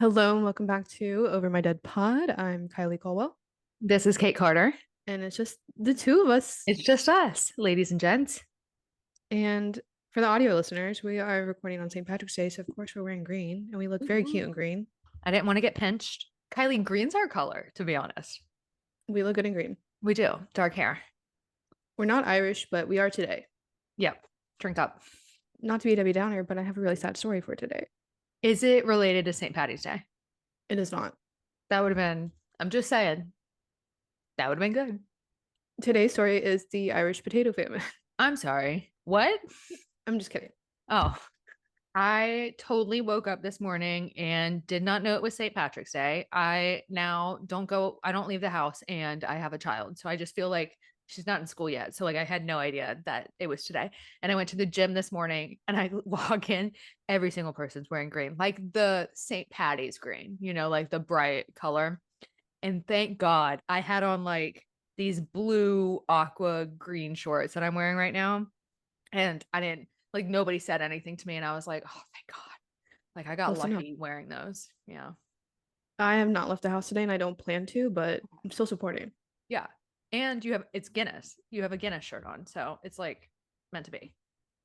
Hello and welcome back to Over My Dead Pod. I'm Kylie Colwell, This is Kate Carter. and it's just the two of us. It's just us, ladies and gents. And for the audio listeners, we are recording on St. Patrick's Day, so of course we're wearing green, and we look very cute Woo-hoo. in green. I didn't want to get pinched. Kylie, green's our color, to be honest. We look good in green. We do. Dark hair. We're not Irish, but we are today. Yep. Drink up. Not to be Debbie Downer, but I have a really sad story for today. Is it related to St. Patty's Day? It is not. That would have been, I'm just saying, that would have been good. Today's story is the Irish potato famine. I'm sorry. What? I'm just kidding. Oh, I totally woke up this morning and did not know it was St. Patrick's Day. I now I don't leave the house and I have a child. So I just feel like she's not in school yet. So like I had no idea that it was today. And I went to the gym this morning and I walk in, every single person's wearing green, like the St. Patty's green, like the bright color. And thank God I had on like these blue aqua green shorts that I'm wearing right now. And I didn't like nobody said anything to me. And I was like, oh, thank God. Like I got Close enough. lucky wearing those. Yeah. I have not left the house today, and I don't plan to, but I'm still supporting. Yeah. And it's Guinness. You have a Guinness shirt on. So it's like meant to be.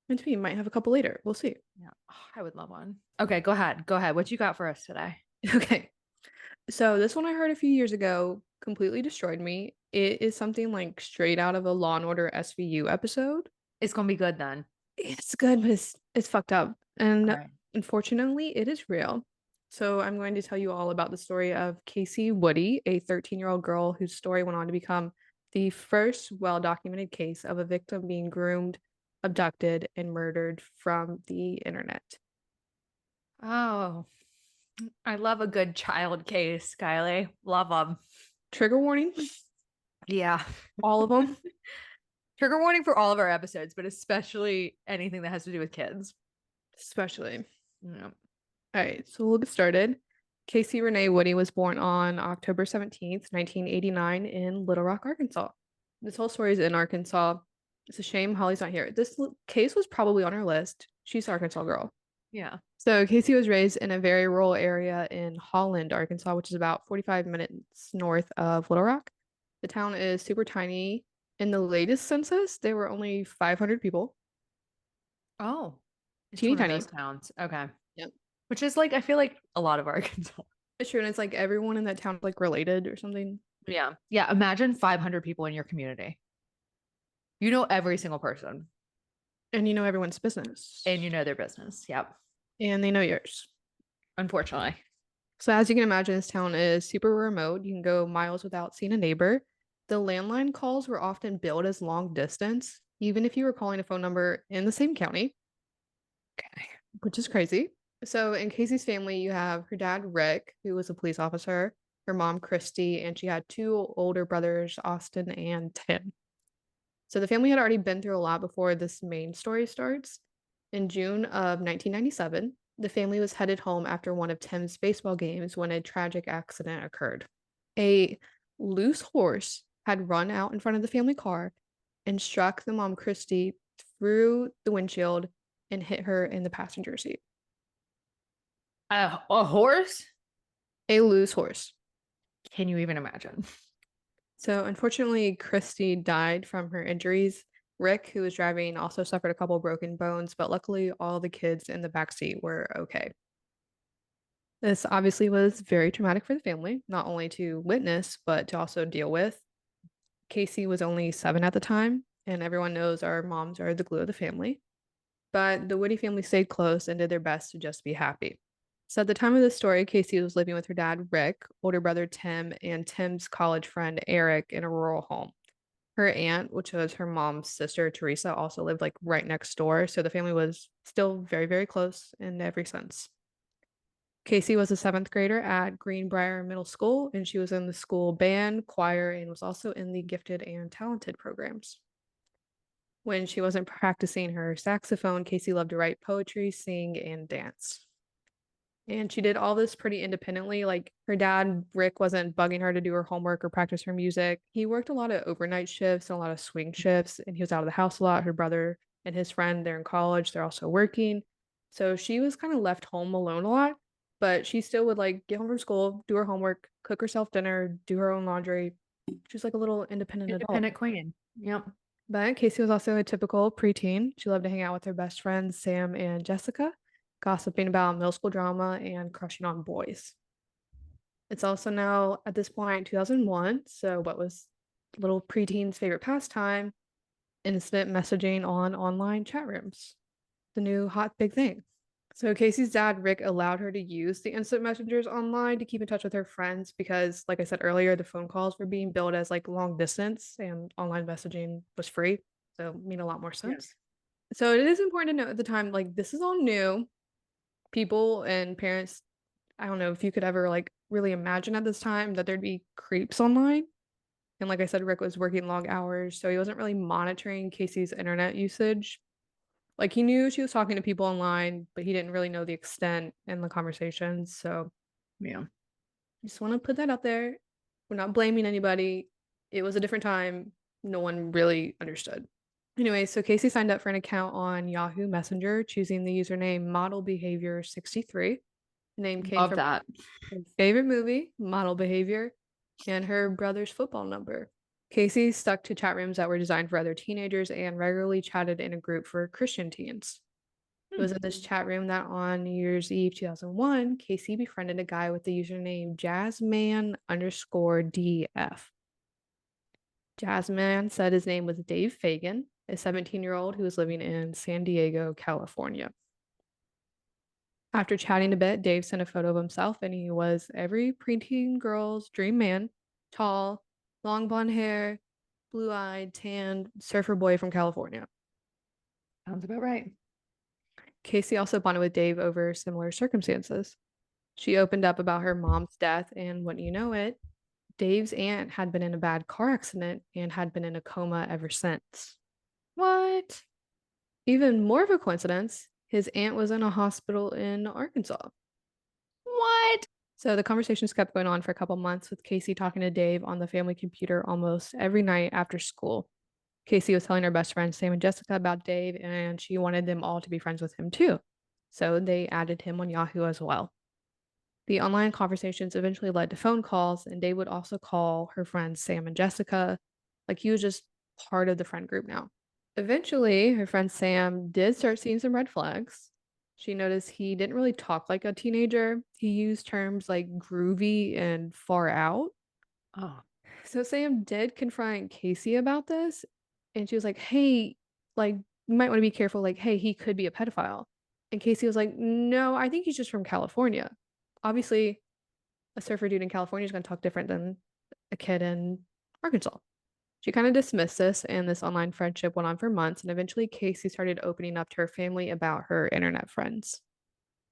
And to be, might have a couple later. We'll see. Yeah. Oh, I would love one. Okay. Go ahead. Go ahead. What you got for us today? Okay. So this one I heard a few years ago completely destroyed me. It is something like straight out of a Law and Order SVU episode. It's going to be good then. It's good, but it's fucked up. All And right. unfortunately, it is real. So I'm going to tell you all about the story of Kacie Woody, a 13-year-old girl whose story went on to become the first well-documented case of a victim being groomed, abducted, and murdered from the internet. Oh, I love a good child case, Kylie. Love them. Trigger warning, Yeah. all of them, Trigger warning for all of our episodes, but especially anything that has to do with kids. especially. Yeah. All right, so we'll get started. Kacie Renee Woody was born on October 17th, 1989 in Little Rock, Arkansas. This whole story is in Arkansas. It's a shame Holly's not here. This case was probably on her list. She's an Arkansas girl. Yeah. So Kacie was raised in a very rural area in Holland, Arkansas, which is about 45 minutes north of Little Rock. The town is super tiny. In the latest census, there were only 500 people. Oh, it's Teeny one of those tiny. towns. Okay. Yep. Which is like, I feel like a lot of Arkansas. It's true, and it's like everyone in that town like related or something. Yeah. Yeah. Imagine 500 people in your community. You know every single person And you know everyone's and business. you know their business. Yep. And they know yours. Unfortunately. So as you can imagine, this town is super remote. You can go miles without seeing a neighbor. The landline calls were often billed as long distance, even if you were calling a phone number in the same county, Okay. which is crazy. So in Casey's family, you have her dad, Rick, who was a police officer, her mom, Christy, and she had two older brothers, Austin and Tim. So the family had already been through a lot before this main story starts. In June of 1997, the family was headed home after one of Tim's baseball games when a tragic accident occurred. A loose horse had run out in front of the family car and struck the mom, Christy, through the windshield and hit her in the passenger seat. A horse? A loose horse. Can you even imagine? So, unfortunately, Christy died from her injuries. Rick, who was driving, also suffered a couple broken bones, but luckily, all the kids in the backseat were okay. This obviously was very traumatic for the family, not only to witness, but to also deal with. Kacie was only 7 at the time, and everyone knows our moms are the glue of the family. But the Woody family stayed close and did their best to just be happy. So at the time of this story, Kacie was living with her dad, Rick, older brother Tim, and Tim's college friend Eric in a rural home. Her aunt, which was her mom's sister, Teresa, also lived like right next door. So the family was still very, very close in every sense. Kacie was a seventh grader at Greenbrier Middle School, and she was in the school band, choir, and was also in the gifted and talented programs. When she wasn't practicing her saxophone, Kacie loved to write poetry, sing, and dance. And she did all this pretty independently. Like her dad, Rick, wasn't bugging her to do her homework or practice her music. He worked a lot of overnight shifts and a lot of swing shifts, and he was out of the house a lot. Her brother and his friend, they're in college, they're also working. So she was kind of left home alone a lot. but she still would, like, get home from school, do her homework, cook herself dinner, do her own laundry. She's like a little independent adult. Independent queen. Yep. But Casey was also a typical preteen. She loved to hang out with her best friends, Sam and Jessica, gossiping about middle school drama and crushing on boys. It's also now, at this point, 2001. So, what was little preteen's favorite pastime? Instant messaging on online chat rooms, the new hot big thing. So Casey's dad, Rick, allowed her to use the instant messengers online to keep in touch with her friends because, like I said earlier, the phone calls were being billed as like long distance and online messaging was free. So it made a lot more sense. Yes. So it is important to note at the time, like this is all new. People and parents, I don't know if you could ever like really imagine at this time that there'd be creeps online. And like I said, Rick was working long hours, so he wasn't really monitoring Casey's internet usage. Like, he knew she was talking to people online, but he didn't really know the extent and the conversations, so Yeah. just wanna put that out there. We're not blaming anybody. It was a different time. No one really understood. Anyway, so Casey signed up for an account on Yahoo Messenger, choosing the username Model Behavior 63. The name came Love from that. her favorite movie, Model Behavior, and her brother's football number. Casey stuck to chat rooms that were designed for other teenagers and regularly chatted in a group for Christian teens. It Hmm. was in this chat room that on New Year's Eve 2001, Casey befriended a guy with the username Jazzman_DF. Jazzman said his name was Dave Fagan, a 17-year-old who was living in San Diego, California. After chatting a bit, Dave sent a photo of himself, and he was every preteen girl's dream man: tall, long blonde hair, blue eyed, tanned surfer boy from California. Sounds about right. Casey also bonded with Dave over similar circumstances. She opened up about her mom's death, and wouldn't you know it, Dave's aunt had been in a bad car accident and had been in a coma ever since. What? Even more of a coincidence, his aunt was in a hospital in Arkansas. What? So the conversations kept going on for a couple months with Casey talking to Dave on the family computer almost every night after school. Casey was telling her best friends Sam and Jessica about Dave, and she wanted them all to be friends with him too. So they added him on Yahoo as well. The online conversations eventually led to phone calls, and Dave would also call her friends Sam and Jessica. Like he was just part of the friend group now. Eventually, her friend Sam did start seeing some red flags. She noticed he didn't really talk like a teenager. He used terms like groovy and far out. Oh, So Sam did confront Casey about this, and she was like, "Hey, like, you might want to be careful. Like, hey, he could be a pedophile." And Casey was like, "No, I think he's just from California." Obviously, a surfer dude in California is going to talk different than a kid in Arkansas. She kind of dismissed this, and this online friendship went on for months. And eventually, Casey started opening up to her family about her internet friends.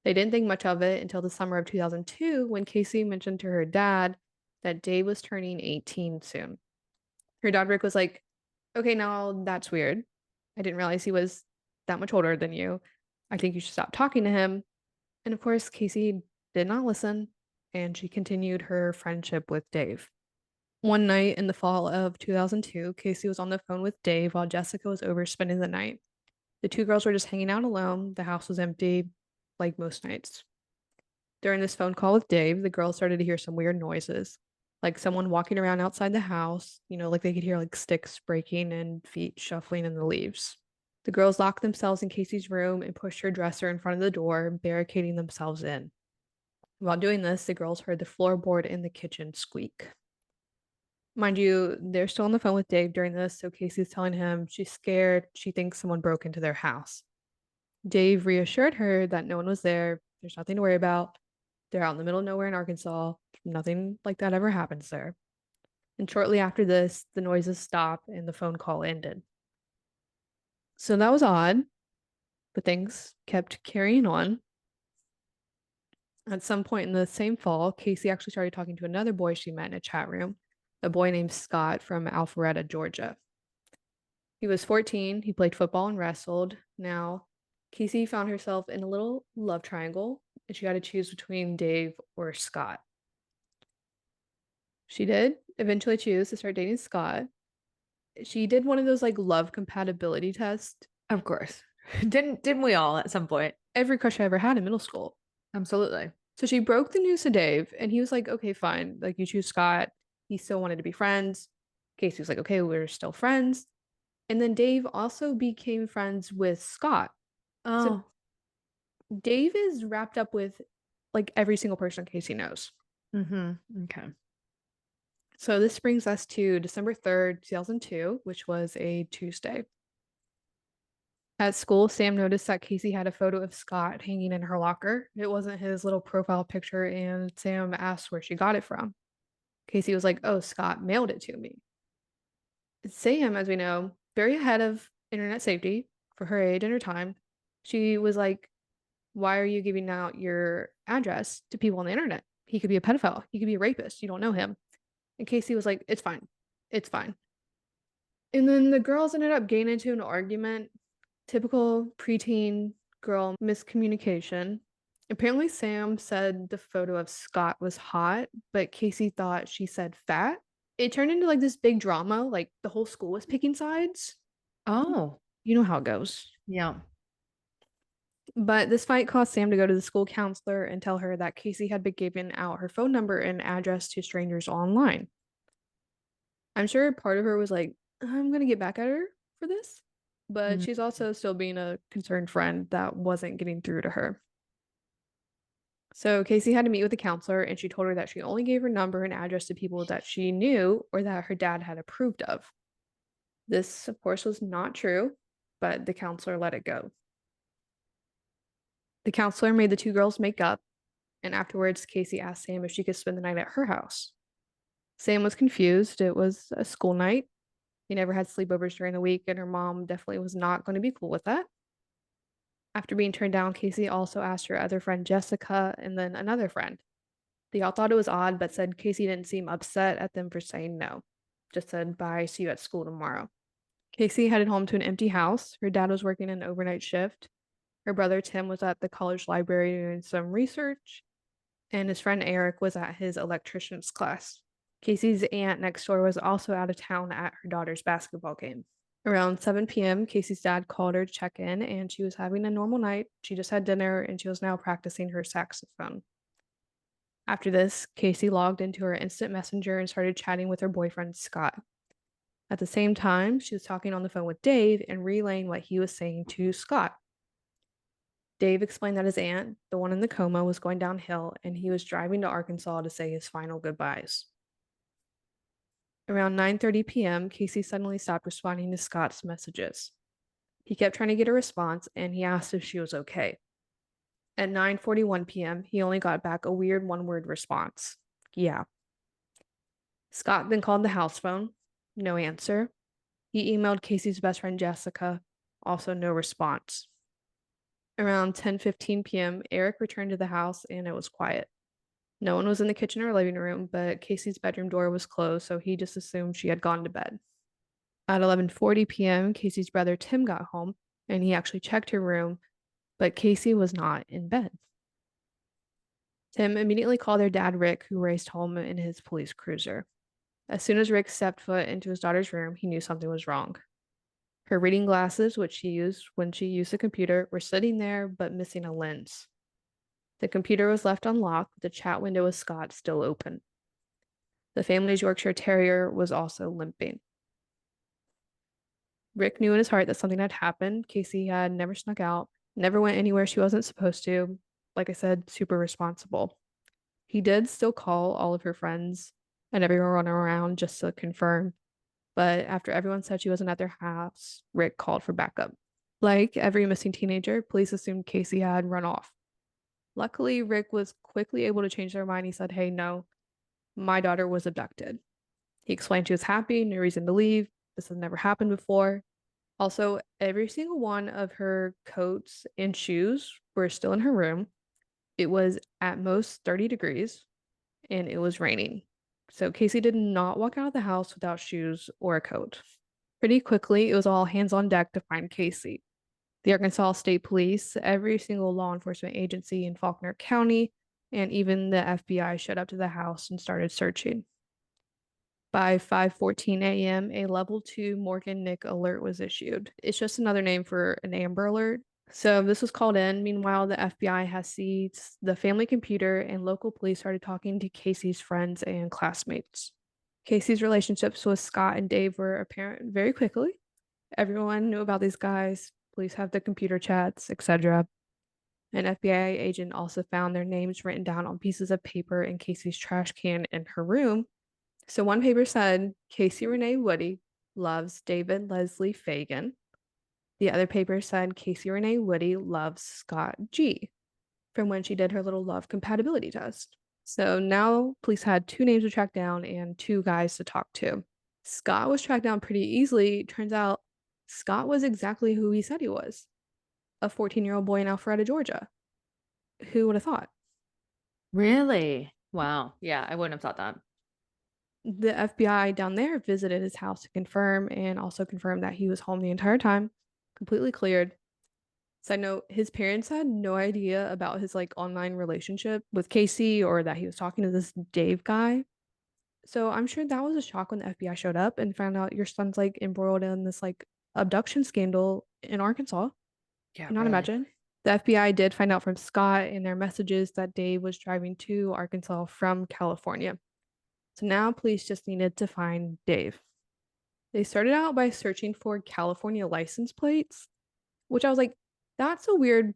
They didn't think much of it until the summer of 2002 when Casey mentioned to her dad that Dave was turning 18 soon. Her dad, Rick, was like, "Okay, now that's weird. I didn't realize he was that much older than you. I think you should stop talking to him." And of course, Casey did not listen, and she continued her friendship with Dave. One night in the fall of 2002, Casey was on the phone with Dave while Jessica was over spending the night. The two girls were just hanging out alone. The house was empty, like most nights. During this phone call with Dave, the girls started to hear some weird noises, like someone walking around outside the house, like they could hear like sticks breaking and feet shuffling in the leaves. The girls locked themselves in Casey's room and pushed her dresser in front of the door, barricading themselves in. While doing this, the girls heard the floorboard in the kitchen squeak. Mind you, they're still on the phone with Dave during this, so Casey's telling him she's scared. She thinks someone broke into their house. Dave reassured her that no one was there. There's nothing to worry about. They're out in the middle of nowhere in Arkansas. Nothing like that ever happens there. And shortly after this, the noises stopped and the phone call ended. So that was odd, but things kept carrying on. At some point in the same fall, Casey actually started talking to another boy she met in a chat room, a boy named Scott from Alpharetta, Georgia. He was 14, he played football and wrestled. Now, Casey found herself in a little love triangle, and she had to choose between Dave or Scott. She did eventually choose to start dating Scott. She did one of those like love compatibility tests. of course. Didn't we all at some point? Every crush I ever had in middle school. Absolutely. So she broke the news to Dave, and he was like, "Okay, fine. Like, you choose Scott." He still wanted to be friends. Casey was like, "Okay, we're still friends." And then Dave also became friends with Scott. So Oh. Dave is wrapped up with like every single person Casey knows. Mhm. Okay. So this brings us to December 3rd, 2002, which was a Tuesday. At school, Sam noticed that Casey had a photo of Scott hanging in her locker. It wasn't his little profile picture, and Sam asked where she got it from. Casey was like, "Oh, Scott mailed it to me." Sam, as we know, very ahead of internet safety for her age and her time. She was like, "Why are you giving out your address to people on the internet? He could be a pedophile. He could be a rapist. You don't know him." And Casey was like, "It's fine. It's fine." And then the girls ended up getting into an argument. Typical preteen girl miscommunication. Apparently, Sam said the photo of Scott was hot, but Casey thought she said fat. It turned into like this big drama, like the whole school was picking sides. Oh. You know how it goes. Yeah. But this fight caused Sam to go to the school counselor and tell her that Casey had been giving out her phone number and address to strangers online. I'm sure part of her was like, "I'm gonna get back at her for this." But Mm. she's also still being a concerned friend that wasn't getting through to her. So Casey had to meet with the counselor, and she told her that she only gave her number and address to people that she knew or that her dad had approved of. This, of course, was not true, but the counselor let it go. The counselor made the two girls make up, and afterwards, Casey asked Sam if she could spend the night at her house. Sam was confused. It was a school night. He never had sleepovers during the week, and her mom definitely was not going to be cool with that. After being turned down, Casey also asked her other friend Jessica and then another friend. They all thought it was odd, but said Casey didn't seem upset at them for saying no. Just said, "Bye, see you at school tomorrow." Casey headed home to an empty house. Her dad was working an overnight shift. Her brother Tim was at the college library doing some research, and his friend Eric was at his electrician's class. Casey's aunt next door was also out of town at her daughter's basketball game. Around 7 p.m., Casey's dad called her to check in, and she was having a normal night. She just had dinner, and she was now practicing her saxophone. After this, Casey logged into her instant messenger and started chatting with her boyfriend, Scott. At the same time, she was talking on the phone with Dave and relaying what he was saying to Scott. Dave explained that his aunt, the one in the coma, was going downhill and he was driving to Arkansas to say his final goodbyes. Around 9:30 p.m., Casey suddenly stopped responding to Scott's messages. He kept trying to get a response and he asked if she was okay. At 9:41 p.m., he only got back a weird one-word response. "Yeah." Scott then called the house phone. No answer. He emailed Casey's best friend Jessica. Also no response. Around 10:15 p.m., Eric returned to the house and it was quiet. No one was in the kitchen or living room, but Casey's bedroom door was closed, so he just assumed she had gone to bed. At 11:40 p.m., Casey's brother Tim got home and he actually checked her room, but Casey was not in bed. Tim immediately called their dad Rick, who raced home in his police cruiser. As soon as Rick stepped foot into his daughter's room, he knew something was wrong. Her reading glasses, which she used when she used the computer, were sitting there but missing a lens. The computer was left unlocked, with the chat window with Scott still open. The family's Yorkshire Terrier was also limping. Rick knew in his heart that something had happened. Casey had never snuck out, never went anywhere she wasn't supposed to. Like I said, super responsible. He did still call all of her friends and everyone around just to confirm, but after everyone said she wasn't at their house, Rick called for backup. Like every missing teenager, police assumed Casey had run off. Luckily, Rick was quickly able to change their mind. He said, "Hey, no, my daughter was abducted." He explained she was happy, no reason to leave. This has never happened before. Also, every single one of her coats and shoes were still in her room. It was at most 30 degrees and it was raining. So Casey did not walk out of the house without shoes or a coat. Pretty quickly, it was all hands on deck to find Casey. The Arkansas State Police, every single law enforcement agency in Faulkner County, and even the FBI showed up to the house and started searching. By 5:14 a.m., a level 2 Morgan Nick alert was issued. It's just another name for an Amber Alert. So this was called in. Meanwhile, the FBI has seized the family computer, and local police started talking to Casey's friends and classmates. Casey's relationships with Scott and Dave were apparent very quickly. Everyone knew about these guys. Police have the computer chats, etc. An FBI agent also found their names written down on pieces of paper in Casey's trash can in her room. So one paper said, Kacie Renee Woody loves David Leslie Fagan. The other paper said, Kacie Renee Woody loves Scott G. from when she did her little love compatibility test. So now police had two names to track down and two guys to talk to. Scott was tracked down pretty easily. Turns out Scott was exactly who he said he was, a 14-year-old boy in Alpharetta, Georgia. Who would have thought? Really? Wow. Yeah, I wouldn't have thought that. The FBI down there visited his house to confirm and also confirmed that he was home the entire time, completely cleared. Side note, his parents had no idea about his like online relationship with Casey or that he was talking to this Dave guy. So I'm sure that was a shock when the FBI showed up and found out your son's like embroiled in this like abduction scandal in Arkansas. Yeah, Cannot really. imagine. The FBI did find out from Scott in their messages that Dave was driving to Arkansas from California. So now police just needed to find Dave. They started out by searching for California license plates, which I was like, that's a weird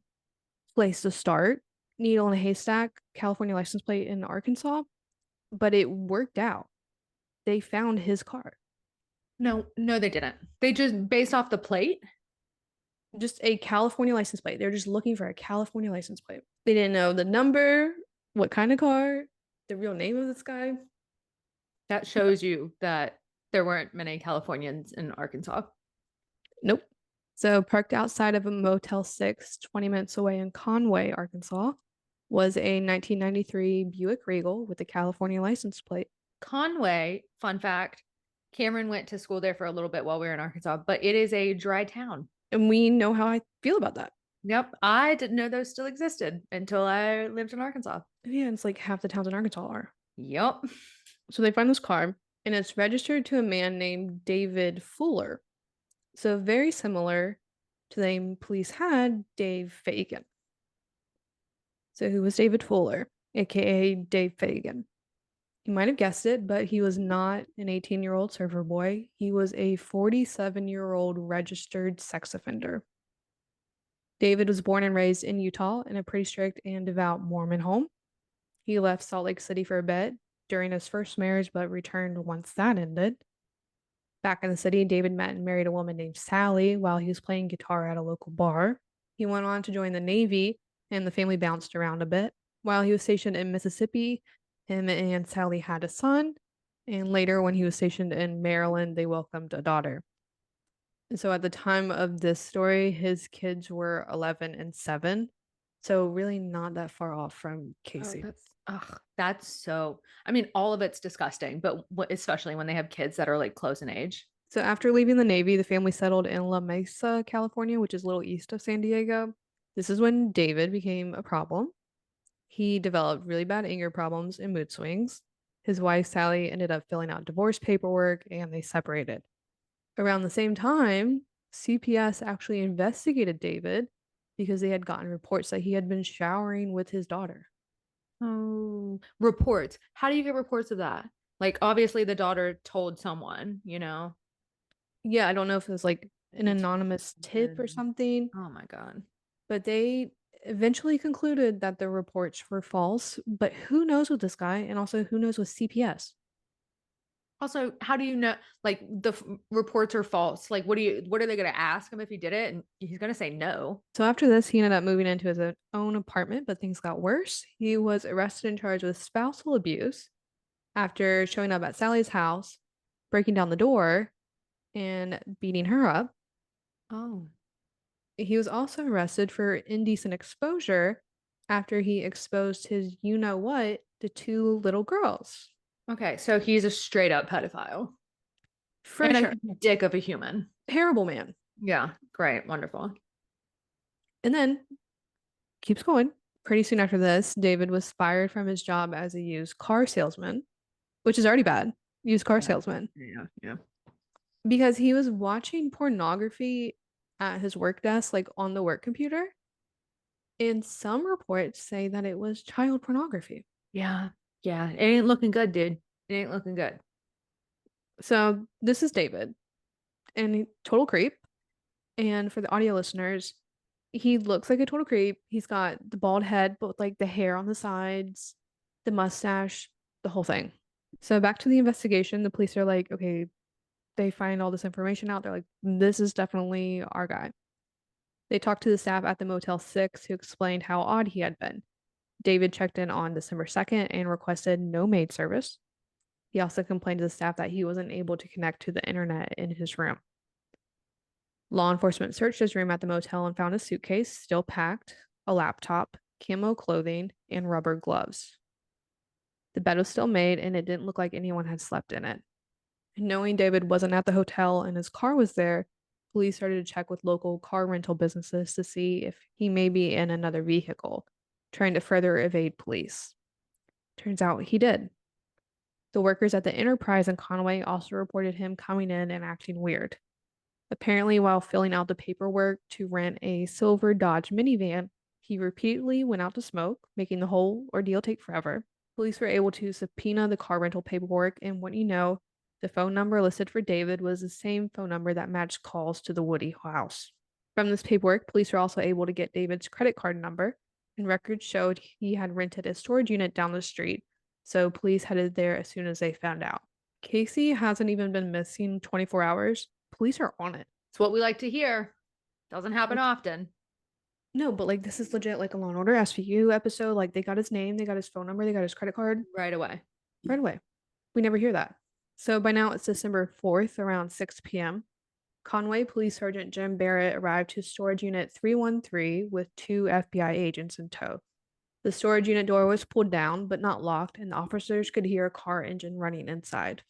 place to start. Needle in a haystack, California license plate in Arkansas, but it worked out. They found his car. No, no, they didn't. They just based off the plate. Just a California license plate. They're just looking for a California license plate. They didn't know the number, what kind of car, the real name of this guy. That shows you that there weren't many Californians in Arkansas. Nope. So, parked outside of a Motel 6, 20 minutes away in Conway, Arkansas, was a 1993 Buick Regal with a California license plate. Conway, fun fact, Cameron went to school there for a little bit while we were in Arkansas, but it is a dry town. And we know how I feel about that. Yep, I didn't know those still existed until I lived in Arkansas. Yeah, it's like half the towns in Arkansas are. Yep. So, they find this car, and it's registered to a man named David Fuller. So, very similar to the name police had, Dave Fagan. So, who was David Fuller, aka Dave Fagan? You might have guessed it, but he was not an 18-year-old surfer boy. He was a 47-year-old registered sex offender. David was born and raised in Utah in a pretty strict and devout Mormon home. He left Salt Lake City for a bit during his first marriage, but returned once that ended. Back in the city, David met and married a woman named Sally while he was playing guitar at a local bar. He went on to join the Navy, and the family bounced around a bit. While he was stationed in Mississippi, him and Sally had a son, and later, when he was stationed in Maryland, they welcomed a daughter. And so at the time of this story, his kids were 11 and 7. So really not that far off from Oh, Kacie. that's so. I mean, all of it's disgusting, but especially when they have kids that are like close in age. So after leaving the Navy, the family settled in La Mesa, California, which is a little east of San Diego. This is when David became a problem. He developed really bad anger problems and mood swings. His wife, Sally, ended up filling out divorce paperwork and they separated. Around the same time, CPS actually investigated David because they had gotten reports that he had been showering with his daughter. Oh, reports. How do you get reports of that? Like, obviously, the daughter told someone, you know, Yeah, I don't know if it was like an it's anonymous tip or something, oh my God. but they eventually concluded that the reports were false. But who knows with this guy, and also who knows with CPS? Also, how do you know like reports are false? Like, what are they going to ask him if he did it? And he's going to say no. So after this, he ended up moving into his own apartment, but things got worse. He was arrested and charged with spousal abuse after showing up at Sally's house, breaking down the door, and beating her up. Oh, He was also arrested for indecent exposure after he exposed his you know what to two little girls. okay. So he's a straight up pedophile For and a sure. dick of a human. Terrible man. Yeah, great, wonderful. And then keeps going. Pretty soon after this, David was fired from his job as a used car salesman, which is already bad. Used car Yeah, salesman. yeah, yeah. Because he was watching pornography at his work desk, like on the work computer. And some reports say that it was child pornography. Yeah. Yeah. It ain't looking good, dude. It ain't looking good. So this is David, and total creep. And for the audio listeners, he looks like a total creep. He's got the bald head, but with like the hair on the sides, the mustache, the whole thing. So back to the investigation, the police are like, okay, they find all this information out. They're like, this is definitely our guy. They talked to the staff at the Motel 6 who explained how odd he had been. David checked in on December 2nd and requested no maid service. He also complained to the staff that he wasn't able to connect to the internet in his room. Law enforcement searched his room at the motel and found a suitcase still packed, a laptop, camo clothing, and rubber gloves. The bed was still made and it didn't look like anyone had slept in it. And knowing David wasn't at the hotel and his car was there, police started to check with local car rental businesses to see if he may be in another vehicle, trying to further evade police. Turns out he did. The workers at the Enterprise in Conway also reported him coming in and acting weird. Apparently, while filling out the paperwork to rent a silver Dodge minivan, he repeatedly went out to smoke, making the whole ordeal take forever. Police were able to subpoena the car rental paperwork, and what you know, the phone number listed for David was the same phone number that matched calls to the Woody house. From this paperwork, police were also able to get David's credit card number, and records showed he had rented a storage unit down the street, so police headed there as soon as they found out. Kacie hasn't even been missing 24 hours. Police are on it. It's what we like to hear. Doesn't happen Like, often. no, but like this is legit like a Law and Order SVU episode. Like they got his name, they got his phone number, they got his credit card Right away. right away. We never hear that. So by now it's December 4th around 6 p.m. Conway Police Sergeant Jim Barrett arrived to storage unit 313 with two FBI agents in tow. The storage unit door was pulled down but not locked, and the officers could hear a car engine running inside.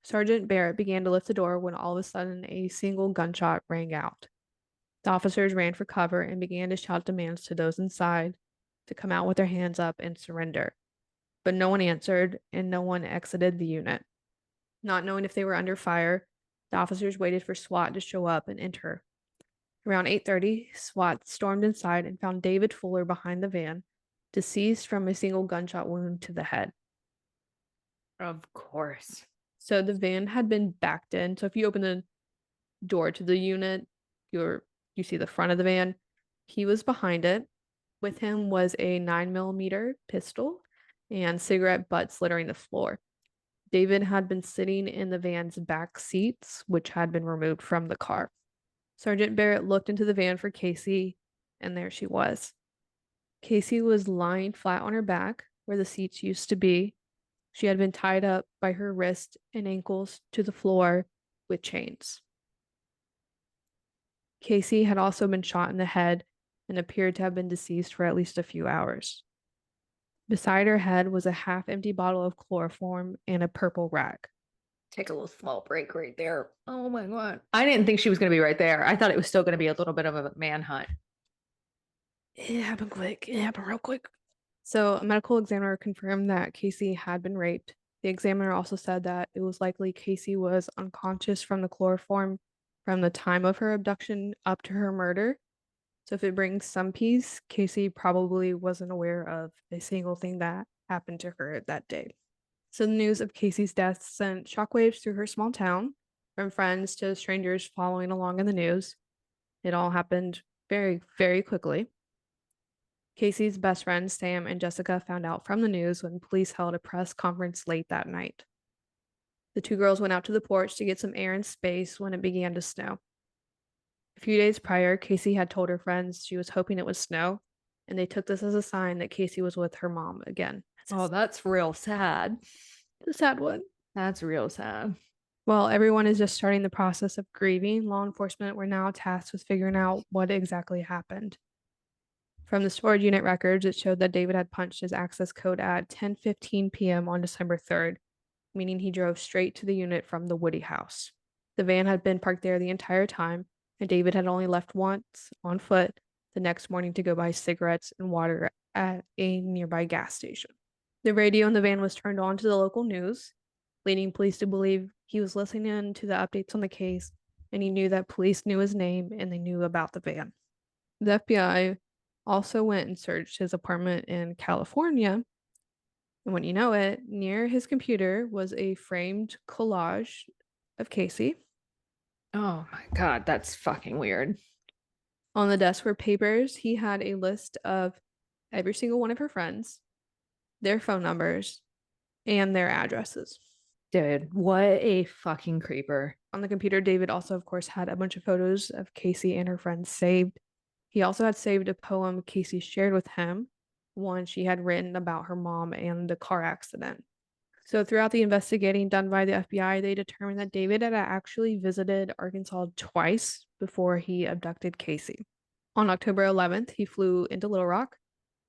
Sergeant Barrett began to lift the door when all of a sudden a single gunshot rang out. The officers ran for cover and began to shout demands to those inside to come out with their hands up and surrender. But no one answered and no one exited the unit. Not knowing if they were under fire, the officers waited for SWAT to show up and enter. Around 8:30, SWAT stormed inside and found David Fuller behind the van, deceased from a single gunshot wound to the head. Of course. So the van had been backed in. So if you open the door to the unit, you see the front of the van. He was behind it. With him was a 9mm pistol and cigarette butts littering the floor. David had been sitting in the van's back seats, which had been removed from the car. Sergeant Barrett looked into the van for Kacie, and there she was. Kacie was lying flat on her back where the seats used to be. She had been tied up by her wrists and ankles to the floor with chains. Kacie had also been shot in the head and appeared to have been deceased for at least a few hours. Beside her head was a half-empty bottle of chloroform and a purple rag. Take a little small break right there. Oh my God. I didn't think she was going to be right there. I thought it was still going to be a little bit of a manhunt. It happened quick. It happened real quick. So, a medical examiner confirmed that Kacie had been raped. The examiner also said that it was likely Kacie was unconscious from the chloroform from the time of her abduction up to her murder. So, if it brings some peace, Kacie probably wasn't aware of a single thing that happened to her that day. So, the news of Kacie's death sent shockwaves through her small town, from friends to strangers following along in the news. It all happened very, very quickly. Kacie's best friends, Sam and Jessica, found out from the news when police held a press conference late that night. The two girls went out to the porch to get some air and space when it began to snow. A few days prior, Kacie had told her friends she was hoping it would snow, and they took this as a sign that Kacie was with her mom again. Oh, that's real sad. It's a sad one. That's real sad. While everyone is just starting the process of grieving, law enforcement were now tasked with figuring out what exactly happened. From the storage unit records, it showed that David had punched his access code at 10:15 p.m. on December 3rd, meaning he drove straight to the unit from the Woody house. The van had been parked there the entire time, and David had only left once on foot the next morning to go buy cigarettes and water at a nearby gas station. The radio in the van was turned on to the local news, leading police to believe he was listening in to the updates on the case and he knew that police knew his name and they knew about the van. The FBI also went and searched his apartment in California, and when you know it, near his computer was a framed collage of Kacie. Oh my God, that's fucking weird. On the desk were papers. He had a list of every single one of her friends, their phone numbers, and their addresses. Dude, what a fucking creeper. On the computer, David also, of course, had a bunch of photos of Kacie and her friends saved. He also had saved a poem Kacie shared with him, one she had written about her mom and the car accident. So, throughout the investigating done by the FBI, they determined that David had actually visited Arkansas twice before he abducted Kacie. On October 11th, he flew into Little Rock,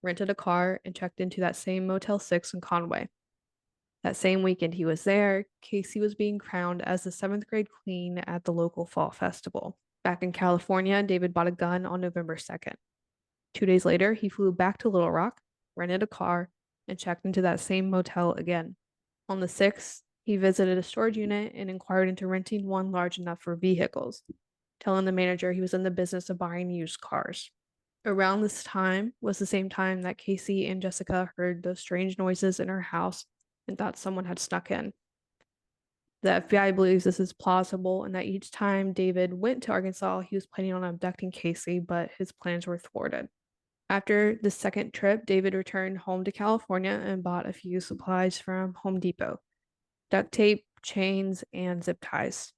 rented a car, and checked into that same Motel 6 in Conway. That same weekend he was there, Kacie was being crowned as the seventh grade queen at the local fall festival. Back in California, David bought a gun on November 2nd. 2 days later, he flew back to Little Rock, rented a car, and checked into that same motel again. On the 6th, he visited a storage unit and inquired into renting one large enough for vehicles, telling the manager he was in the business of buying used cars. Around this time was the same time that Kacie and Jessica heard those strange noises in her house and thought someone had snuck in. The FBI believes this is plausible and that each time David went to Arkansas, he was planning on abducting Kacie, but his plans were thwarted. After the second trip, David returned home to California and bought a few supplies from Home Depot: duct tape, chains, and zip ties.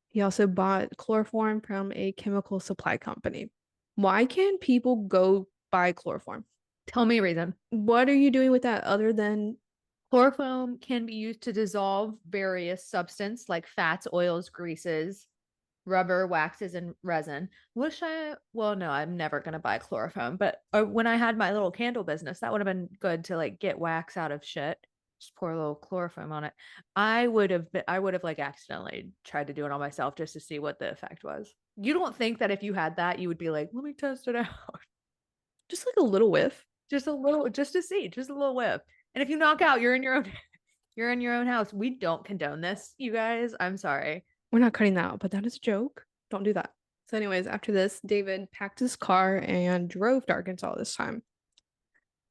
He also bought chloroform from a chemical supply company. Why can't people go buy chloroform? Tell me a reason. What are you doing with that other than Chloroform can be used to dissolve various substance like fats, oils, greases, rubber, waxes, and resin. Wish I, well, no, I'm never going to buy chloroform, but when I had my little candle business, that would have been good to like get wax out of shit. Just pour a little chloroform on it. I would have like accidentally tried to do it on myself just to see what the effect was. You don't think that if you had that, you would be like, let me test it out. just like a little whiff? Just a little, just to see, just a little whiff. And if you knock out, you're in your own, you're in your own house. We don't condone this, you guys. I'm sorry. We're not cutting that out, but that is a joke. Don't do that. So, anyways, after this, David packed his car and drove to Arkansas this time.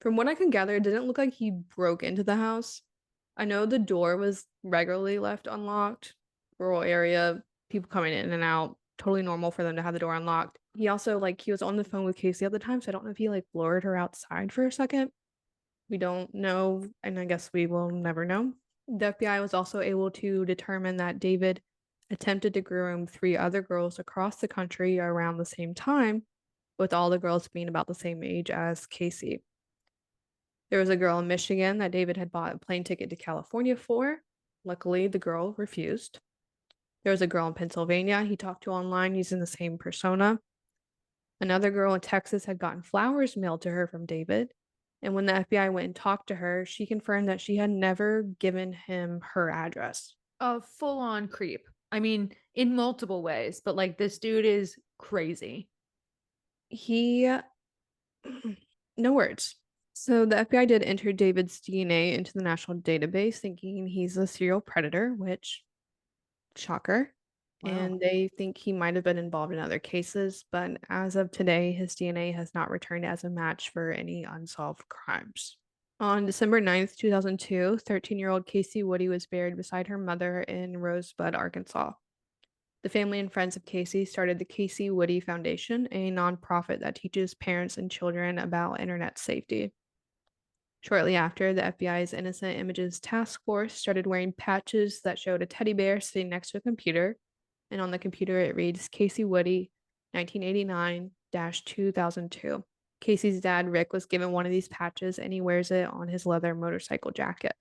From what I can gather, it didn't look like he broke into the house. I know the door was regularly left unlocked, rural area, people coming in and out, totally normal for them to have the door unlocked. He also, like, he was on the phone with Kacie at the time, so I don't know if he, like, lured her outside for a second. We don't know, and I guess we will never know. The FBI was also able to determine that David attempted to groom three other girls across the country around the same time, with all the girls being about the same age as Kacie. There was a girl in Michigan that David had bought a plane ticket to California for. Luckily, the girl refused. There was a girl in Pennsylvania he talked to online using the same persona. Another girl in Texas had gotten flowers mailed to her from David. And when the FBI went and talked to her, she confirmed that she had never given him her address. A full on creep. I mean, in multiple ways, but like this dude is crazy. He, no words. So the FBI did enter David's DNA into the national database, thinking he's a serial predator, which, shocker. Wow. And they think he might have been involved in other cases, but as of today, his DNA has not returned as a match for any unsolved crimes. On December 9th, 2002, 13-year-old Kacie Woody was buried beside her mother in Rosebud, Arkansas. The family and friends of Kacie started the Kacie Woody Foundation, a nonprofit that teaches parents and children about internet safety. Shortly after, the FBI's Innocent Images Task Force started wearing patches that showed a teddy bear sitting next to a computer, and on the computer it reads Kacie Woody, 1989-2002. Kacie's dad, Rick, was given one of these patches and he wears it on his leather motorcycle jacket.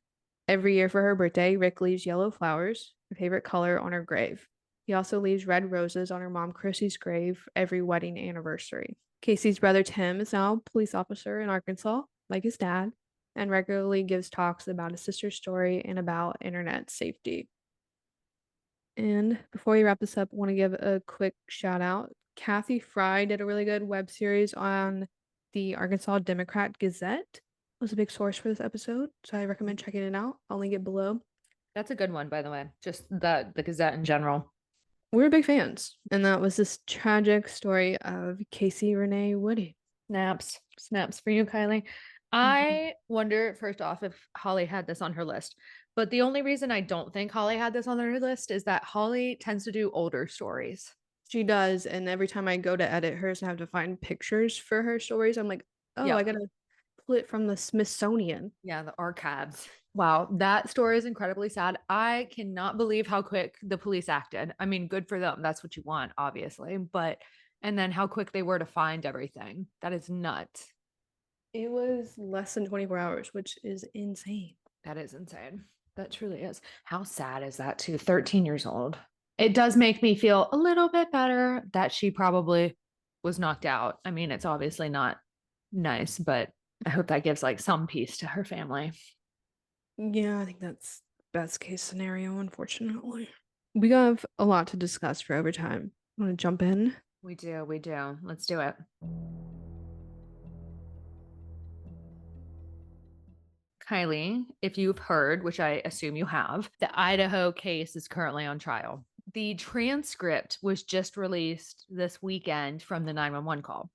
Every year for her birthday, Rick leaves yellow flowers, her favorite color, on her grave. He also leaves red roses on her mom Chrissy's grave every wedding anniversary. Kacie's brother Tim is now a police officer in Arkansas, like his dad, and regularly gives talks about his sister's story and about internet safety. And before we wrap this up, I want to give a quick shout out. Kathy Fry did a really good web series on the Arkansas Democrat Gazette. It was a big source for this episode, so I recommend checking it out. I'll link it below. That's a good one, by the way. Just the Gazette in general. we're big fans, and that was this tragic story of Casey Renee Woody. Snaps. Snaps for you, Kylie. Mhm. I wonder, first off, if Holly had this on her list. But the only reason I don't think Holly had this on her list is that Holly tends to do older stories. She does, and every time I go to edit hers, I have to find pictures for her stories. I'm like, "Oh, I Yep. gotta pull it from the Smithsonian." Yeah, the archives. Wow, that story is incredibly sad. I cannot believe how quick the police acted. I mean, good for them. That's what you want, obviously. But, and then how quick they were to find everything. That is nuts. It was less than 24 hours, which is insane. That is insane. That truly is. How sad is that, too? 13 years old. It does make me feel a little bit better that she probably was knocked out. I mean, it's obviously not nice, but I hope that gives like some peace to her family. Yeah, I think that's best case scenario, unfortunately. We have a lot to discuss for overtime. Want to jump in? We do. We do. Let's do it. Kylie, if you've heard, which I assume you have, the Idaho case is currently on trial. The transcript was just released this weekend from the 911 call.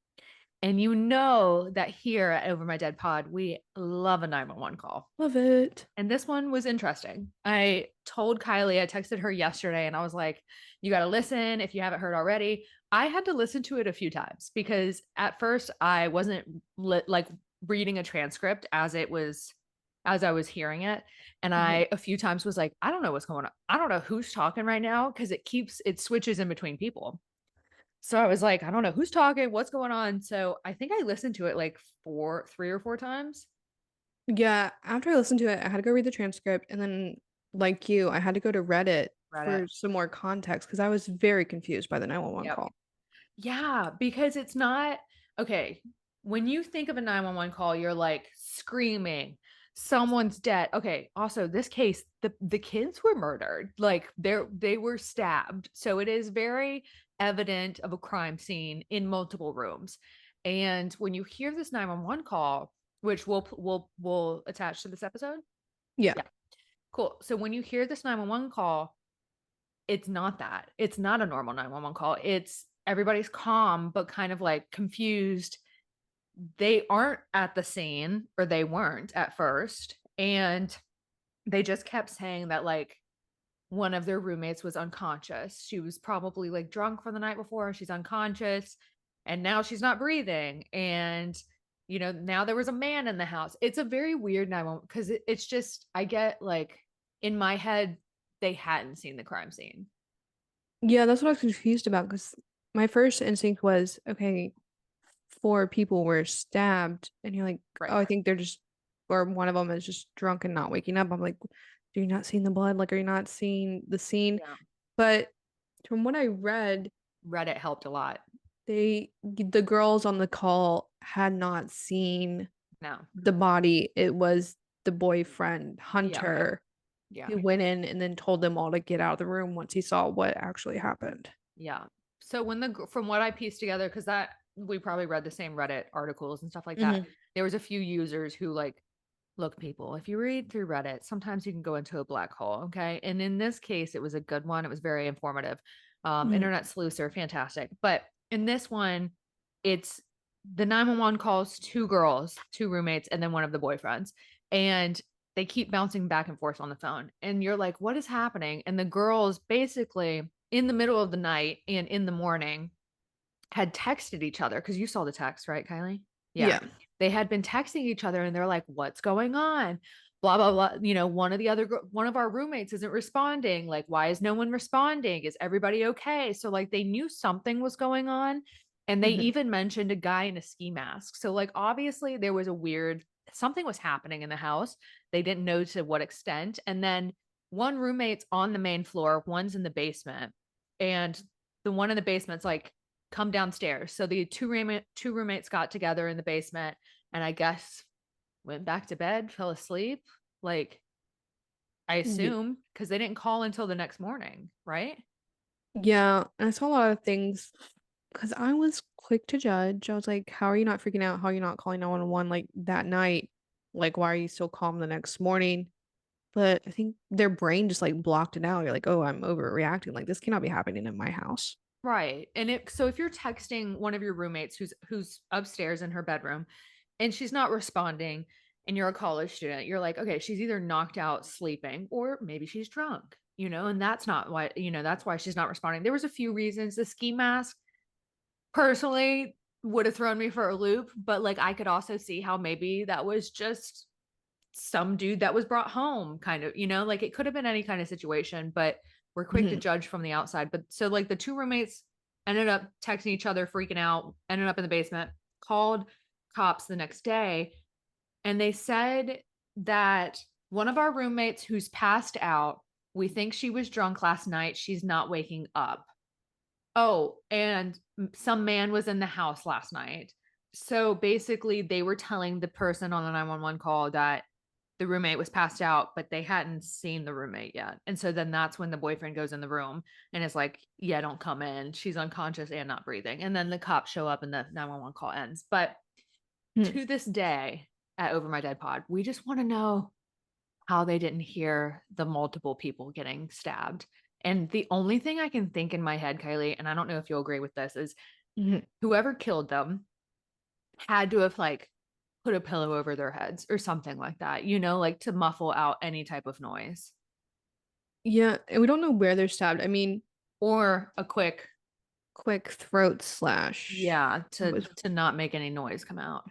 And you know that here at Over My Dead Pod, we love a 911 call. Love it. And this one was interesting. I told Kylie, I texted her yesterday and I was like, you got to listen if you haven't heard already. I had to listen to it a few times because at first I wasn't like reading a transcript as I was hearing it. And Mhm. I a few times was like, I don't know what's going on. I don't know who's talking right now because it switches in between people. So I was like, I don't know who's talking, what's going on. So I think I listened to it like 3 or 4 times. Yeah, after I listened to it, I had to go read the transcript, and then, like you, I had to go to Reddit Read it. for some more context because I was very confused by the 911 Yep. call. Yeah, because it's not okay. When you think of a 911 call, you're like screaming, someone's dead. Okay, also this case, the kids were murdered. Like they were stabbed. So it is very evident of a crime scene in multiple rooms. And when you hear this 911 call, which we'll attach to this episode. Yeah. Yeah, cool. So when you hear this 911 call, it's not that. It's not a normal 911 call. It's everybody's calm, but kind of like confused. They aren't at the scene, or they weren't at first. And they just kept saying that, like, one of their roommates was unconscious. She was probably like drunk from the night before. She's unconscious. And now she's not breathing. And, now there was a man in the house. It's a very weird 911 because it's just, I get like in my head, they hadn't seen the crime scene. Yeah, that's what I was confused about because my first instinct was, okay, 4 people were stabbed, and you're like, "Oh, Right. I think they're just or one of them is just drunk and not waking up." I'm like, "Do you not seeing the blood? Like, are you not seeing the scene?" Yeah. But from what I read, Reddit helped a lot. the girls on the call had not seen No. the body. It was the boyfriend, Yeah. Hunter, Yeah. who went in and then told them all to get out of the room once he saw what actually happened. Yeah. So from what I pieced together, because that we probably read the same Reddit articles and stuff like that. Mhm. There was a few users who like, look, people, if you read through Reddit, sometimes you can go into a black hole. Okay. And in this case, it was a good one. It was very informative. Mhm. Internet sleuths are fantastic. But in this one, it's the 911 calls two girls, two roommates, and then one of the boyfriends. And they keep bouncing back and forth on the phone. And you're like, what is happening? And the girls basically in the middle of the night and in the morning had texted each other because you saw the text, right, Kylie? Yeah. Yeah. They had been texting each other and they're like, what's going on? Blah, blah, blah. One of our roommates isn't responding. Like, why is no one responding? Is everybody okay? So, like, they knew something was going on. And they Mhm. even mentioned a guy in a ski mask. So, like, obviously, there was something was happening in the house. They didn't know to what extent. And then one roommate's on the main floor, one's in the basement. And the one in the basement's like, come downstairs. So the two roommates got together in the basement and I guess went back to bed, fell asleep. Like I Ye assume because they didn't call until the next morning, right? yeah, and I saw a lot of things because I was quick to judge. I was like, "How are you not freaking out? How are you not calling 911, like, that night? Like, why are you still calm the next morning?" but I think their brain just like blocked it out. You're like, oh, I'm overreacting. Like this cannot be happening in my house. Right. And so if you're texting one of your roommates who's upstairs in her bedroom and she's not responding and you're a college student, you're like, okay, she's either knocked out sleeping or maybe she's drunk, and that's not why, that's why she's not responding. There was a few reasons. The ski mask personally would have thrown me for a loop, but like I could also see how maybe that was just some dude that was brought home kind of, like it could have been any kind of situation, but we're quick to Mhm. judge from the outside. But so like the two roommates ended up texting each other, freaking out, ended up in the basement, called cops the next day, and they said that one of our roommates who's passed out, we think she was drunk last night. She's not waking up. Oh, and some man was in the house last night. So basically, they were telling the person on the 911 call that the roommate was passed out, but they hadn't seen the roommate yet. And so then that's when the boyfriend goes in the room and is like, yeah, don't come in. She's unconscious and not breathing. And then the cops show up and the 911 call ends. But Mhm. to this day at Over My Dead Pod, we just want to know how they didn't hear the multiple people getting stabbed. And the only thing I can think in my head, Kylie, and I don't know if you'll agree with this, is Mhm. whoever killed them had to have like put a pillow over their heads or something like that, like to muffle out any type of noise Yeah, and we don't know where they're stabbed. I mean, or a quick, quick throat slash yeah, to was to not make any noise come out.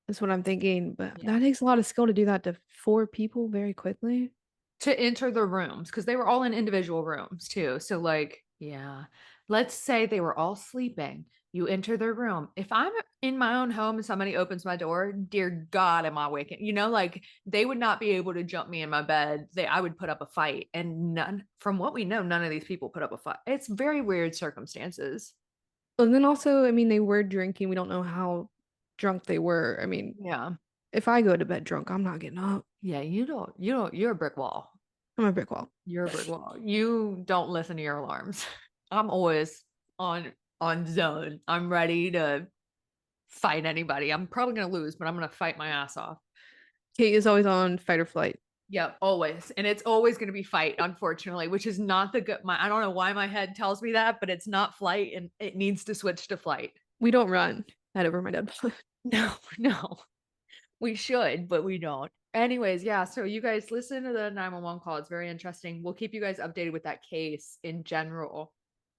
is what I'm thinking, but Yeah. that takes a lot of skill to do that to four people very quickly. To enter the rooms because they were all in individual rooms too. So, like, yeah, let's say they were all sleeping. You enter their room. If I'm in my own home and somebody opens my door, dear God, am I waking? Like they would not be able to jump me in my bed. I would put up a fight, and none, from what we know, none of these people put up a fight. It's very weird circumstances. And then also, I mean, they were drinking. We don't know how drunk they were. I mean, Yeah, if I go to bed drunk, I'm not getting up. yeah. You don't. You're a brick wall. I'm a brick wall. You're a brick wall. You don't listen to your alarms. I'm always on zone. I'm ready to fight anybody. I'm probably gonna lose, but I'm gonna fight my ass off. Kate is always on fight or flight. Yeah, always. And it's always gonna be fight, unfortunately, which is not the good I don't know why my head tells me that, but it's not flight and it needs to switch to flight. We don't run that over my dead body. No, no. We should, but we don't. Anyways, yeah. So you guys listen to the 911 call. It's very interesting. We'll keep you guys updated with that case in general.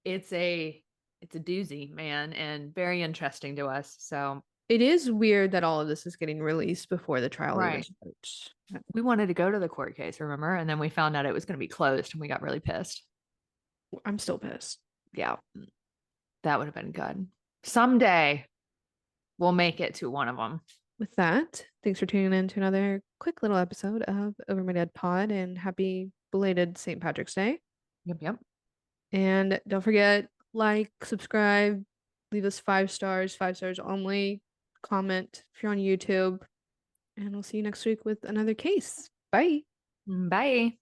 It's a it's a doozy, man, and very interesting to us. So It is weird that all of this is getting released before the trial even right. starts. We wanted to go to the court case, remember? And then we found out it was going to be closed and we got really pissed. I'm still pissed. Yeah, that would have been good. Someday we'll make it to one of them. With that, thanks for tuning in to another quick little episode of Over My Dead Pod and happy belated St. Patrick's Day. Yep, yep. And don't forget, like, subscribe, leave us 5 stars, 5 stars only, comment if you're on YouTube, and we'll see you next week with another case. Bye. Bye.